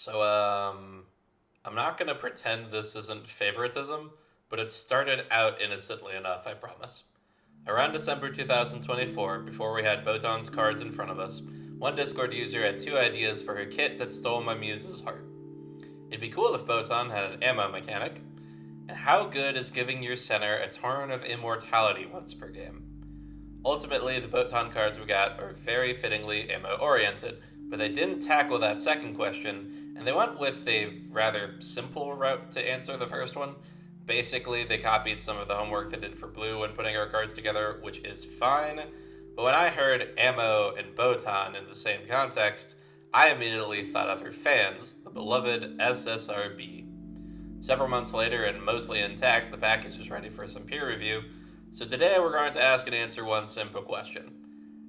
I'm not gonna pretend this isn't favoritism, but it started out innocently enough, I promise. Around December 2024, before we had Botan's cards in front of us, one Discord user had two ideas for her kit that stole my muse's heart. It'd be cool if Botan had an ammo mechanic, and how good is giving your center a turn of immortality once per game? Ultimately, the Botan cards we got are very fittingly ammo-oriented, but they didn't tackle that second question, and they went with a rather simple route to answer the first one. Basically, they copied some of the homework they did for Blue when putting our cards together, which is fine, but when I heard ammo and Botan in the same context, I immediately thought of her fans, the beloved SSRB. Several months later, and mostly intact, the package is ready for some peer review, so today we're going to ask and answer one simple question.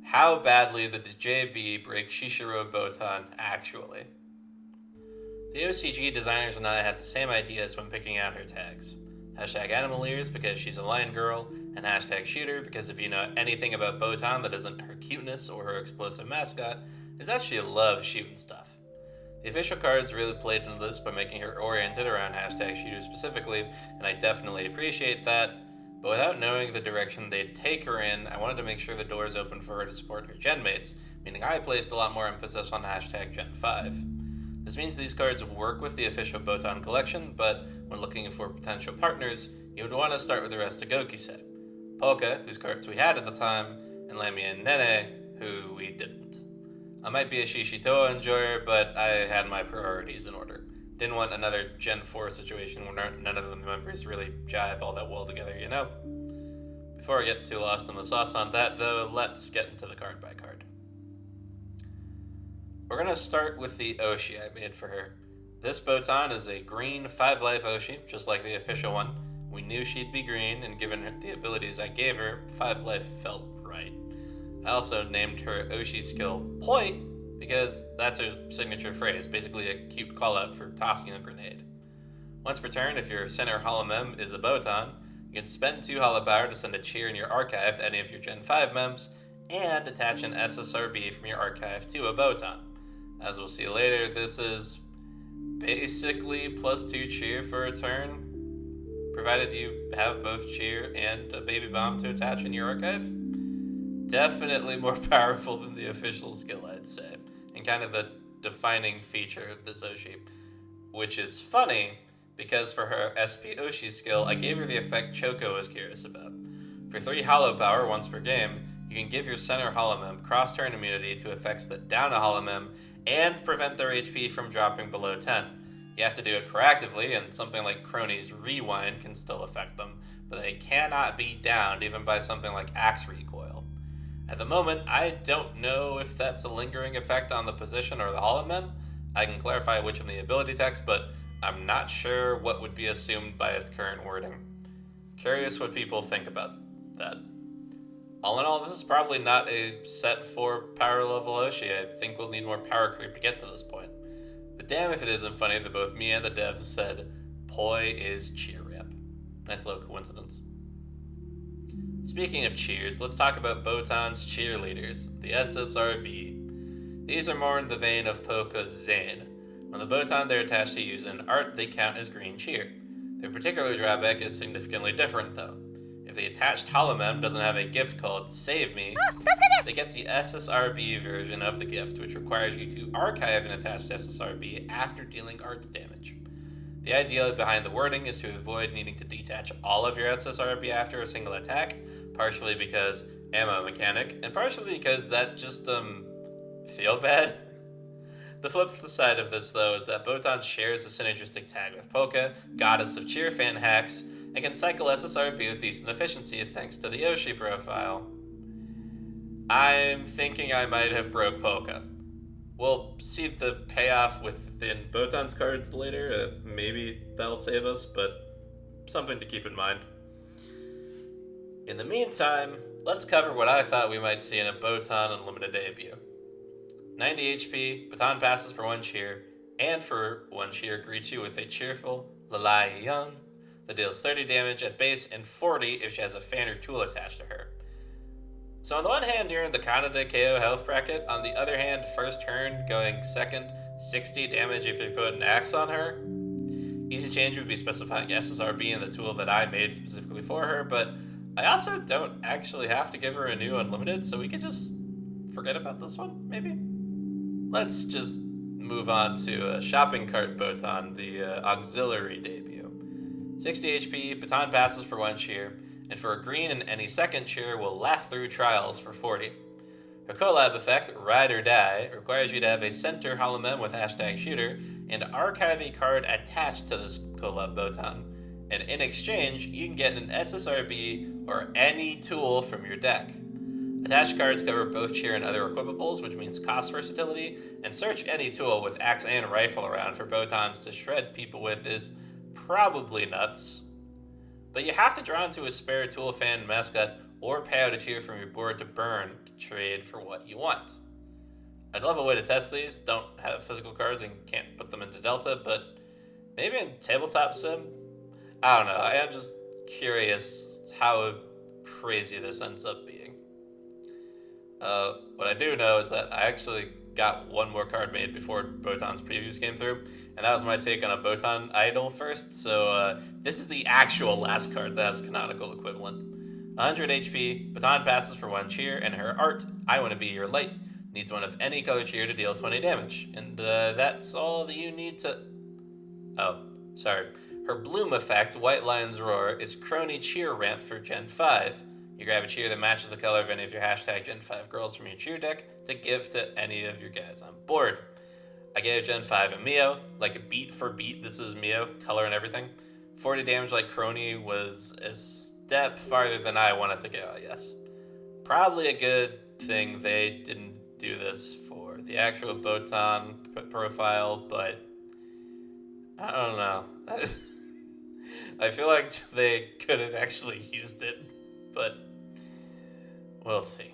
How badly did the JB break Shishiro Botan actually? The OCG designers and I had the same ideas when picking out her tags. Hashtag Animal Ears because she's a lion girl, and hashtag Shooter because if you know anything about Botan that isn't her cuteness or her explosive mascot, is that she loves shooting stuff. The official cards really played into this by making her oriented around hashtag Shooter specifically, and I definitely appreciate that. But without knowing the direction they'd take her in, I wanted to make sure the doors open for her to support her gen mates, meaning I placed a lot more emphasis on hashtag Gen 5. This means these cards work with the official Botan collection, but when looking for potential partners, you would want to start with the rest of Gokisei. Polka, whose cards we had at the time, and Lamia and Nene, who we didn't. I might be a Shishitoa enjoyer, but I had my priorities in order. Didn't want another Gen 4 situation where none of the members really jive all that well together, you know? Before I get too lost in the sauce on that, though, let's get into the card by card. We're going to start with the Oshi I made for her. This Botan is a green 5-life Oshi, just like the official one. We knew she'd be green, and given her the abilities I gave her, 5-life felt right. I also named her Oshi skill Poi, because that's her signature phrase, basically a cute call-out for tossing a grenade. Once per turn, if your center holomem is a Botan, you can spend 2 holo power to send a cheer in your archive to any of your Gen 5 mems, and attach an SSRB from your archive to a Botan. As we'll see later, this is basically +2 cheer for a turn, provided you have both cheer and a baby bomb to attach in your archive. Definitely more powerful than the official skill, I'd say, and kind of the defining feature of this Oshi, which is funny, because for her SP Oshi skill, I gave her the effect Choco was curious about. For 3 holo power once per game, you can give your center holomem cross-turn immunity to effects that down a holomem and prevent their HP from dropping below 10. You have to do it proactively, and something like Crony's Rewind can still affect them, but they cannot be downed even by something like Axe Recoil. At the moment, I don't know if that's a lingering effect on the position or the holomem. I can clarify which in the ability text, but I'm not sure what would be assumed by its current wording. Curious what people think about that. All in all, this is probably not a set 4 power level Oshi. I think we'll need more power creep to get to this point. But damn if it isn't funny that both me and the devs said, Poi is cheer ramp. Nice little coincidence. Speaking of cheers, let's talk about Botan's cheerleaders, the SSRB. These are more in the vein of Polka's Zane. When the Botan they're attached to use in art, they count as green cheer. Their particular drawback is significantly different, though. If the attached holomem doesn't have a gift called Save Me, they get the SSRB version of the gift, which requires you to archive an attached SSRB after dealing arts damage. The idea behind the wording is to avoid needing to detach all of your SSRB after a single attack, partially because ammo mechanic, and partially because that just, feel bad. The flip side of this, though, is that Botan shares a synergistic tag with Polka, Goddess of Cheer fan hacks, and can cycle SSRB with decent efficiency thanks to the Oshi profile. I'm thinking I might have broke Polka. We'll see the payoff within Botan's cards later. Maybe that'll save us, but something to keep in mind. In the meantime, let's cover what I thought we might see in a Botan Unlimited debut. 90 HP, Botan passes for 1 cheer, and for 1 cheer greets you with a cheerful Lalai Young that deals 30 damage at base and 40 if she has a fan or tool attached to her. So on the one hand, you're in the Kanada KO health bracket. On the other hand, first turn, going second, 60 damage if you put an axe on her. Easy change would be specifying SSRB in the tool that I made specifically for her, but I also don't actually have to give her a new unlimited, so we could just forget about this one, maybe? Let's just move on to Shopping Cart Botan, the auxiliary debut. 60 HP, baton passes for 1 cheer, and for a green and any second cheer will laugh through trials for 40. Her collab effect, Ride or Die, requires you to have a center holomem with #shooter and archive a card attached to this collab Botan. And in exchange, you can get an SSRB or any tool from your deck. Attached cards cover both cheer and other equipables, which means cost versatility, and search any tool with axe and rifle around for Botans to shred people with is probably nuts. But you have to draw into a spare tool fan mascot or pay out a cheer from your board to burn to trade for what you want. I'd love a way to test these. Don't have physical cards and can't put them into Delta, but maybe in Tabletop Sim? I don't know. I am just curious how crazy this ends up being. What I do know is that I actually got one more card made before Botan's previews came through, and that was my take on a Botan idol first, so this is the actual last card that has canonical equivalent. 100 HP, baton passes for 1 cheer, and her art, I Want to Be Your Light, needs one of any color cheer to deal 20 damage. And that's all that you need to... Oh, sorry. Her bloom effect, White Lion's Roar, is crony cheer ramp for Gen 5. You grab a cheer that matches the color of any of your Gen 5 girls from your cheer deck to give to any of your guys on board. I gave Gen 5 a Mio, like a beat for beat, this is Mio, color and everything. 40 damage like crony was a step farther than I wanted to go, I guess. Probably a good thing they didn't do this for the actual Botan profile, but I don't know. I feel like they could have actually used it, but we'll see.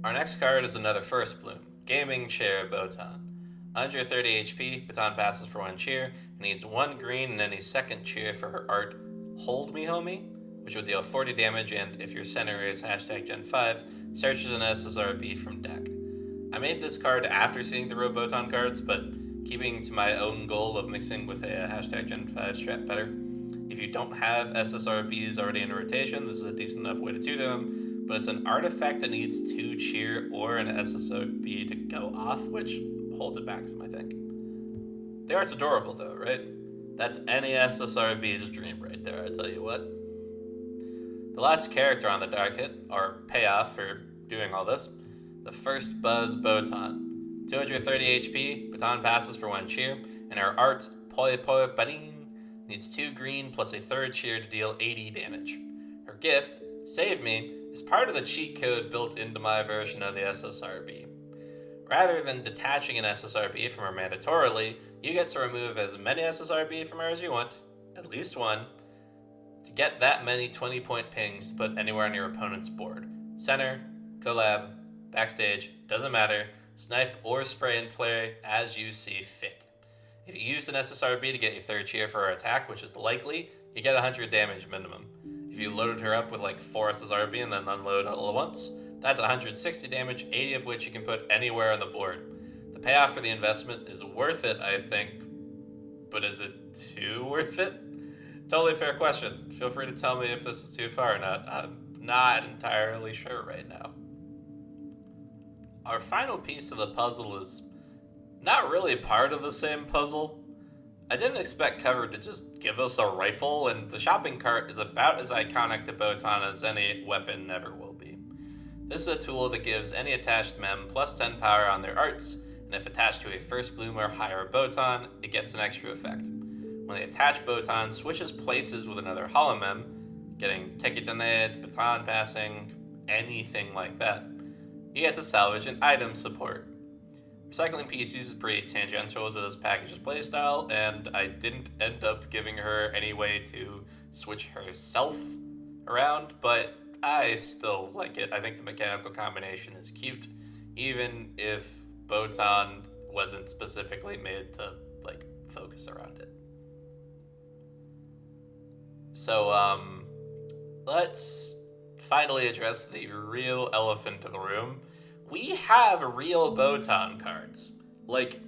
Our next card is another First Bloom, Gaming Chair Botan. 130 HP, baton passes for 1 cheer, and needs 1 green and any second cheer for her art, Hold Me Homie, which would deal 40 damage, and if your center is Gen 5, searches an SSRB from deck. I made this card after seeing the Robotan cards, but keeping to my own goal of mixing with a Gen 5 strat better. If you don't have SSRBs already in rotation, this is a decent enough way to tutor them, but it's an artifact that needs 2 cheer or an SSRB to go off, which holds it back some, I think. The art's adorable though, right? That's any SSRB's dream right there, I tell you what. The last character on the docket, our payoff for doing all this, the First Buzz Botan. 230 HP, baton passes for 1 cheer, and our art, Poi Poi Barin, needs 2 green plus a 3rd cheer to deal 80 damage. Her gift, Save Me, is part of the cheat code built into my version of the SSRB. Rather than detaching an SSRB from her mandatorily, you get to remove as many SSRB from her as you want, at least 1, to get that many 20-point pings to put anywhere on your opponent's board. Center, collab, backstage, doesn't matter, snipe or spray and play as you see fit. If you used an SSRB to get your 3rd cheer for her attack, which is likely, you get 100 damage minimum. If you loaded her up with like 4 SSRB and then unload all at once, that's 160 damage, 80 of which you can put anywhere on the board. The payoff for the investment is worth it, I think, but is it too worth it? Totally fair question. Feel free to tell me if this is too far or not. I'm not entirely sure right now. Our final piece of the puzzle is not really part of the same puzzle. I didn't expect Cover to just give us a rifle, and the shopping cart is about as iconic to Botan as any weapon ever will be. This is a tool that gives any attached mem plus 10 power on their arts, and if attached to a First Bloom or higher Botan, it gets an extra effect. When the attached Botan switches places with another holomem, getting ticket denied, baton passing, anything like that, you get to salvage an item support. Recycling PCs is pretty tangential to this package's playstyle, and I didn't end up giving her any way to switch herself around, but I still like it. I think the mechanical combination is cute, even if Botan wasn't specifically made to, like, focus around it. So, let's finally address the real elephant in the room. We have real Botan cards. Like,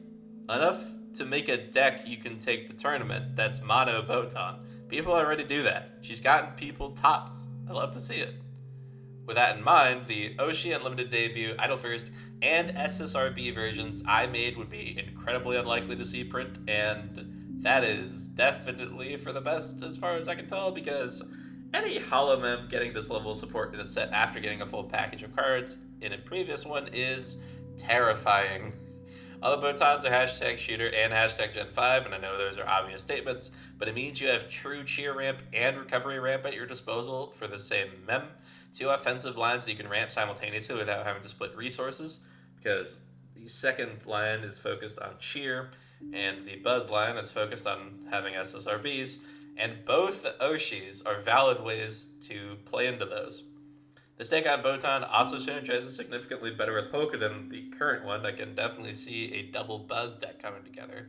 enough to make a deck you can take to tournament that's mono Botan. People already do that. She's gotten people tops. I love to see it. With that in mind, the Oshi Unlimited Debut, Idle First, and SSRB versions I made would be incredibly unlikely to see print, and that is definitely for the best as far as I can tell, because any HoloMem getting this level of support in a set after getting a full package of cards in a previous one is terrifying. All the Botans are hashtag shooter and hashtag Gen 5, and I know those are obvious statements, but it means you have true cheer ramp and recovery ramp at your disposal for the same mem. 2 offensive lines so you can ramp simultaneously without having to split resources, because the second line is focused on cheer, and the buzz line is focused on having SSRBs, and both Oshis are valid ways to play into those. This deck on Botan also synergizes significantly better with Poké than the current one. I can definitely see a double Buzz deck coming together.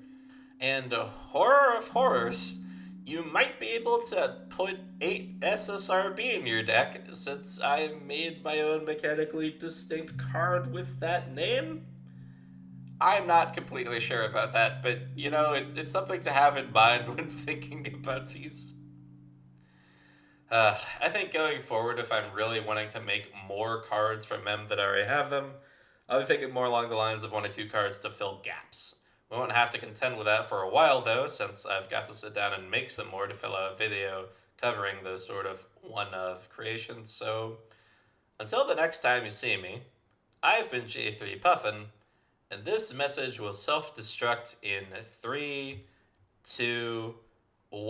And horror of horrors, you might be able to put 8 SSRB in your deck since I made my own mechanically distinct card with that name. I'm not completely sure about that, but it's something to have in mind when thinking about these. I think going forward, if I'm really wanting to make more cards from Mem that already have them, I'll be thinking more along the lines of 1 or 2 cards to fill gaps. We won't have to contend with that for a while, though, since I've got to sit down and make some more to fill out a video covering those sort of one-of creations. So, until the next time you see me, I've been J3 Puffin, and this message will self-destruct in 3, 2,